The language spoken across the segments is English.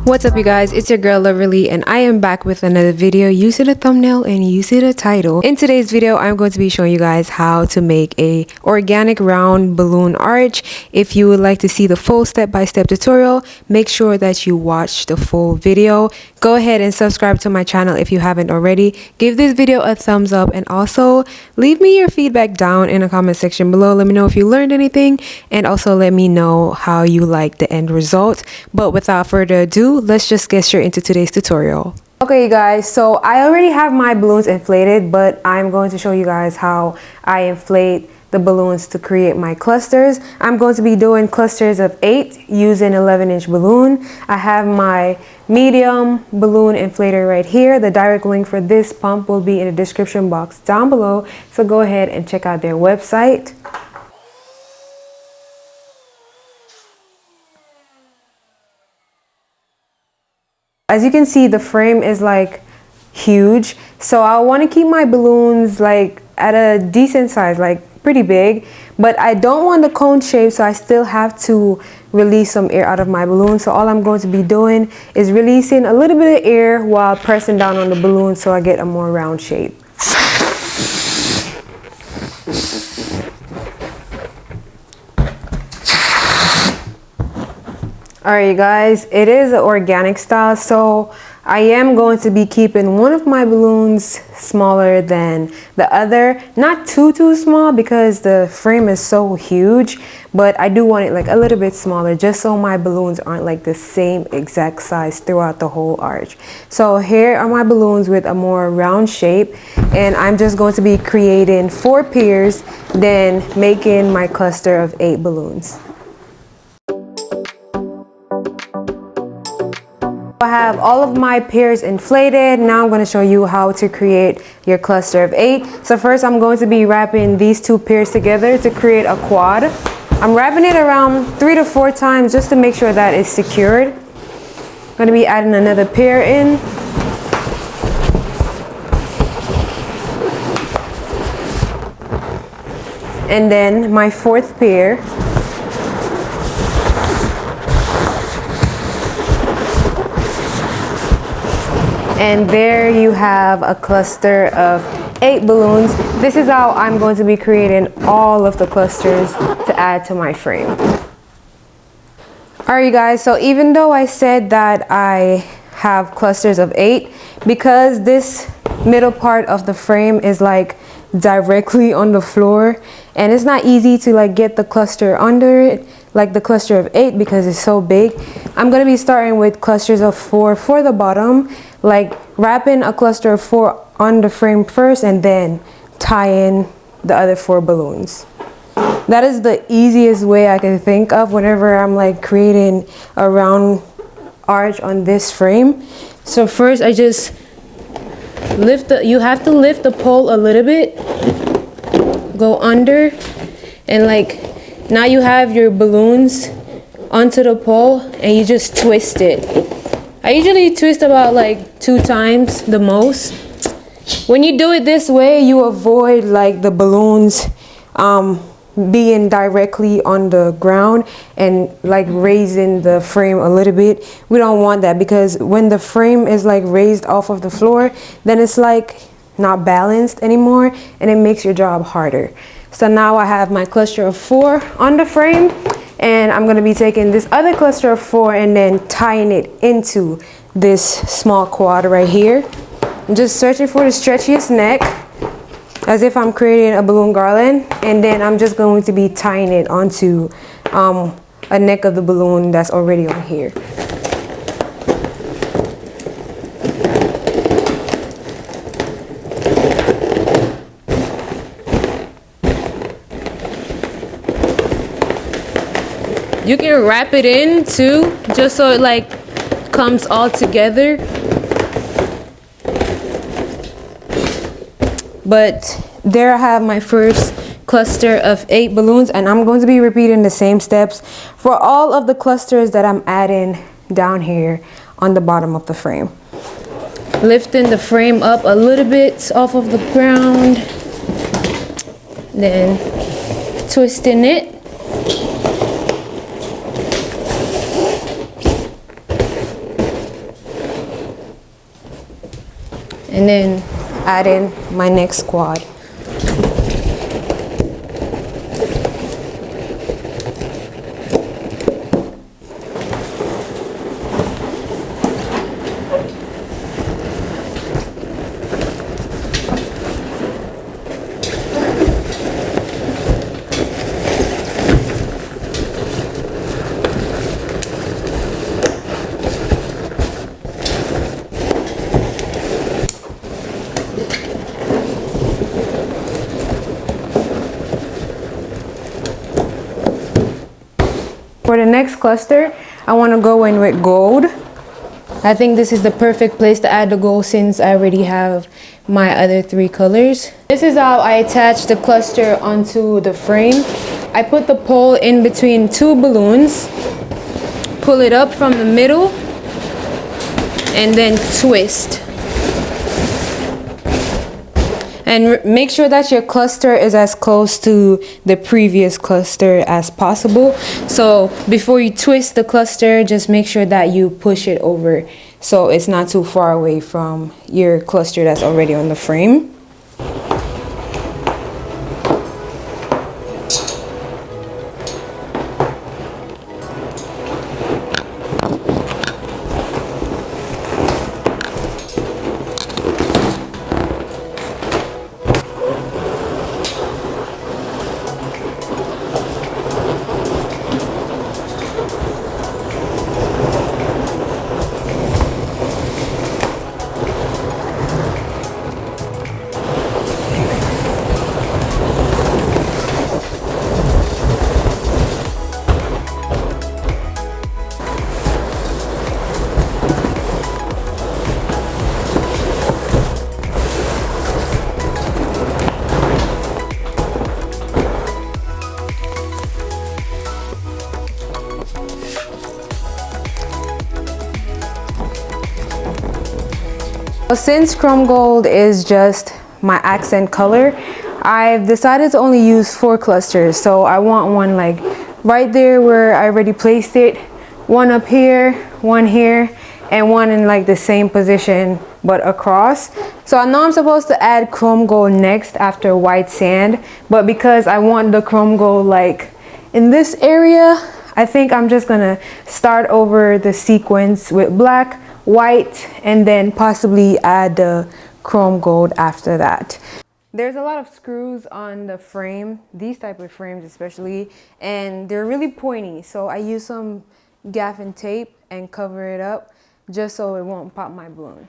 What's up, you guys? It's your girl Loverly, and I am back with another video. You see the thumbnail and you see the title. In today's video, I'm going to be showing you guys how to make a organic round balloon arch. If you would like to see the full step-by-step tutorial, make sure that you watch the full video. Go ahead and subscribe to my channel if you haven't already. Give this video a thumbs up and also leave me your feedback down in the comment section below. Let me know if you learned anything and also let me know how you like the end result. But without further ado, let's just get straight into today's tutorial. Okay, you guys, so I already have my balloons inflated, but I'm going to show you guys how I inflate the balloons to create my clusters. I'm going to be doing clusters of 8 using 11-inch balloon. I have my medium balloon inflator right here. The direct link for this pump will be in the description box down below, so go ahead and check out their website. As you can see, the frame is like huge, so I want to keep my balloons like at a decent size, like pretty big, but I don't want the cone shape, so I still have to release some air out of my balloon. So all I'm going to be doing is releasing a little bit of air while pressing down on the balloon so I get a more round shape. Alright, you guys, it is an organic style, so I am going to be keeping one of my balloons smaller than the other. Not too small because the frame is so huge, but I do want it like a little bit smaller just so my balloons aren't like the same exact size throughout the whole arch. So here are my balloons with a more round shape, and I'm just going to be creating 4 pairs, then making my cluster of 8 balloons. I have all of my pairs inflated. Now I'm going to show you how to create your cluster of 8. So first I'm going to be wrapping these 2 pairs together to create a quad. I'm wrapping it around 3 to 4 times just to make sure that it's secured. I'm going to be adding another pair in. And then my 4th pair. And there you have a cluster of 8 balloons. This is how I'm going to be creating all of the clusters to add to my frame. Alright, you guys, so even though I said that I have clusters of 8, because this middle part of the frame is like directly on the floor and it's not easy to like get the cluster under it, like the cluster of 8, because it's so big, I'm going to be starting with clusters of 4 for the bottom, like wrapping a cluster of 4 on the frame first and then tying the other 4 balloons. That is the easiest way I can think of whenever I'm like creating a round arch on this frame. So first I just you have to lift the pole a little bit, go under, and like now you have your balloons onto the pole and you just twist it. I usually twist about like 2 times the most. When you do it this way, you avoid like the balloons being directly on the ground and like raising the frame a little bit. We don't want that, because when the frame is like raised off of the floor, then it's like not balanced anymore and it makes your job harder. So now I have my cluster of 4 on the frame, and I'm going to be taking this other cluster of 4 and then tying it into this small quad right here. I'm just searching for the stretchiest neck as if I'm creating a balloon garland, and then I'm just going to be tying it onto a neck of the balloon that's already on here. You can wrap it in too, just so it like comes all together. But there I have my first cluster of 8 balloons, and I'm going to be repeating the same steps for all of the clusters that I'm adding down here on the bottom of the frame. Lifting the frame up a little bit off of the ground, then twisting it. and then add in my next quad. For the next cluster, I want to go in with gold. I think this is the perfect place to add the gold since I already have my other 3 colors. This is how I attach the cluster onto the frame. I put the pole in between 2 balloons, pull it up from the middle, and then twist. And make sure that your cluster is as close to the previous cluster as possible. So before you twist the cluster, just make sure that you push it over so it's not too far away from your cluster that's already on the frame. Since chrome gold is just my accent color, I've decided to only use 4 clusters. So I want one like right there where I already placed it, one up here, one here, and one in like the same position but across. So I know I'm supposed to add chrome gold next after white sand, but because I want the chrome gold like in this area, I think I'm just gonna start over the sequence with black, white, and then possibly add the chrome gold after that. There's a lot of screws on the frame, these type of frames especially, and they're really pointy. So I use some gaff tape and cover it up just so it won't pop my balloon.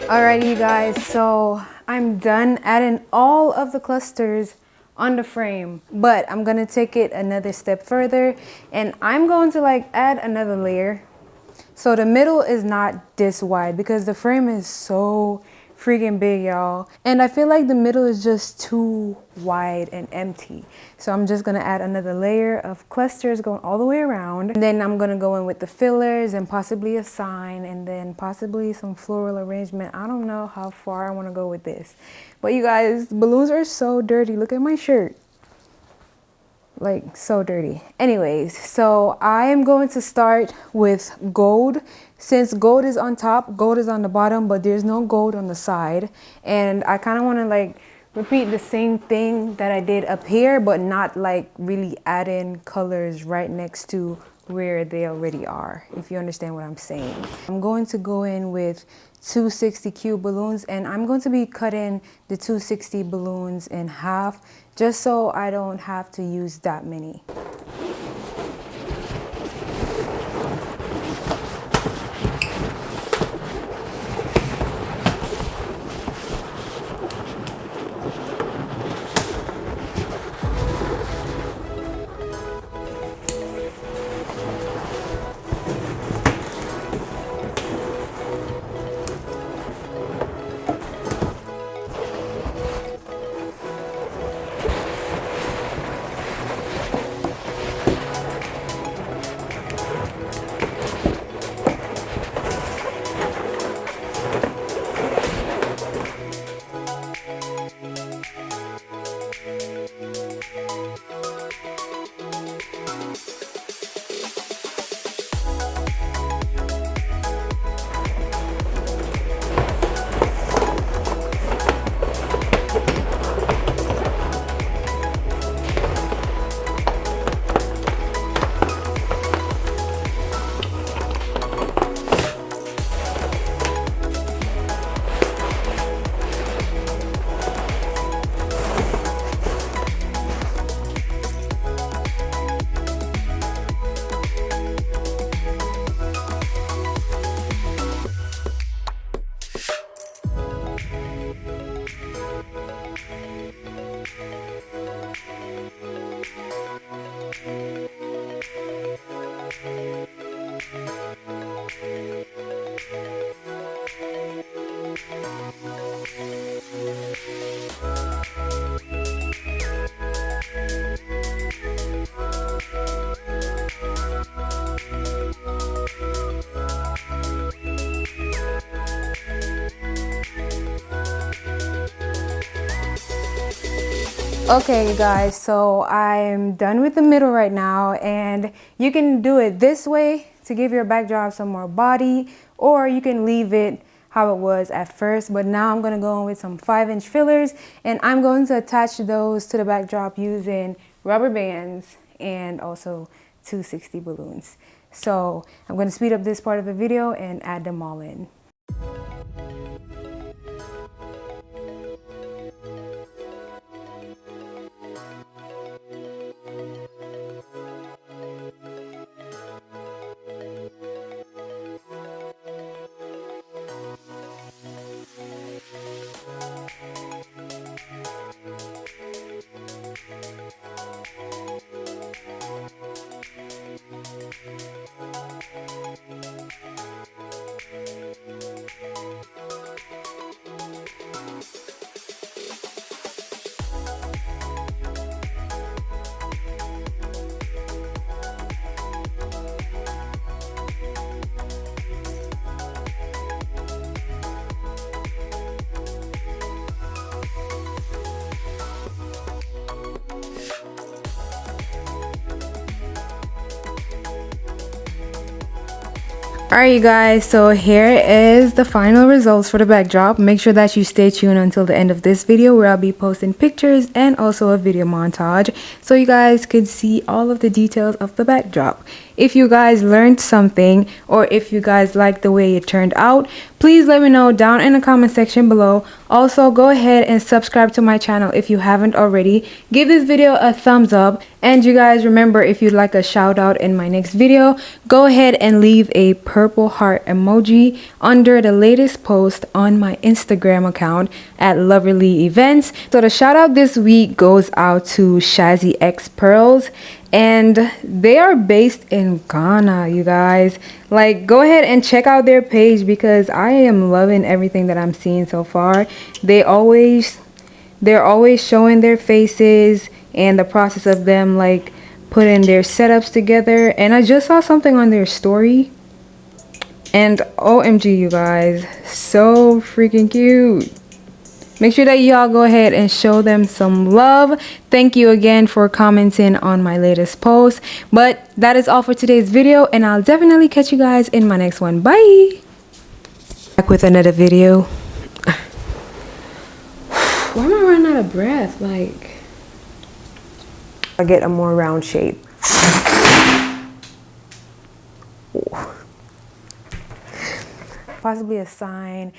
Alrighty you guys, so I'm done adding all of the clusters on the frame, but I'm gonna take it another step further and I'm going to like add another layer So the middle is not this wide because the frame is so freaking big, y'all. And I feel like the middle is just too wide and empty. So I'm just gonna add another layer of clusters going all the way around. And then I'm gonna go in with the fillers and possibly a sign and then possibly some floral arrangement. I don't know how far I wanna go with this. But you guys, balloons are so dirty. Look at my shirt. Like so dirty. Anyways, so I am going to start with gold. Since gold is on top, gold is on the bottom, but there's no gold on the side. And I kind of want to like repeat the same thing that I did up here, but not like really add in colors right next to where they already are, if you understand what I'm saying. I'm going to go in with 260 cube balloons, and I'm going to be cutting the 260 balloons in half just so I don't have to use that many. Okay guys, so I'm done with the middle right now, and you can do it this way to give your backdrop some more body, or you can leave it how it was at first. But now I'm going to go in with some 5-inch fillers, and I'm going to attach those to the backdrop using rubber bands and also 260 balloons. So I'm going to speed up this part of the video and add them all in. Alright you guys, so here is the final results for the backdrop. Make sure that you stay tuned until the end of this video, where I'll be posting pictures and also a video montage so you guys could see all of the details of the backdrop. If you guys learned something, or if you guys like the way it turned out, please let me know down in the comment section below. Also, go ahead and subscribe to my channel if you haven't already. Give this video a thumbs up, and you guys remember, if you'd like a shout out in my next video, go ahead and leave a purple heart emoji under the latest post on my Instagram account at Loverly Events. So the shout out this week goes out to Shazzy X Pearls. and they are based in Ghana, you guys. Like, go ahead and check out their page because I am loving everything that I'm seeing so far. They're always showing their faces and the process of them like putting their setups together. And I just saw something on their story, and OMG, you guys, so freaking cute. Make sure that y'all go ahead and show them some love. Thank you again for commenting on my latest post. But that is all for today's video, and I'll definitely catch you guys in my next one. Bye. Back with another video. Why am I running out of breath? Like, I get a more round shape. Possibly a sign.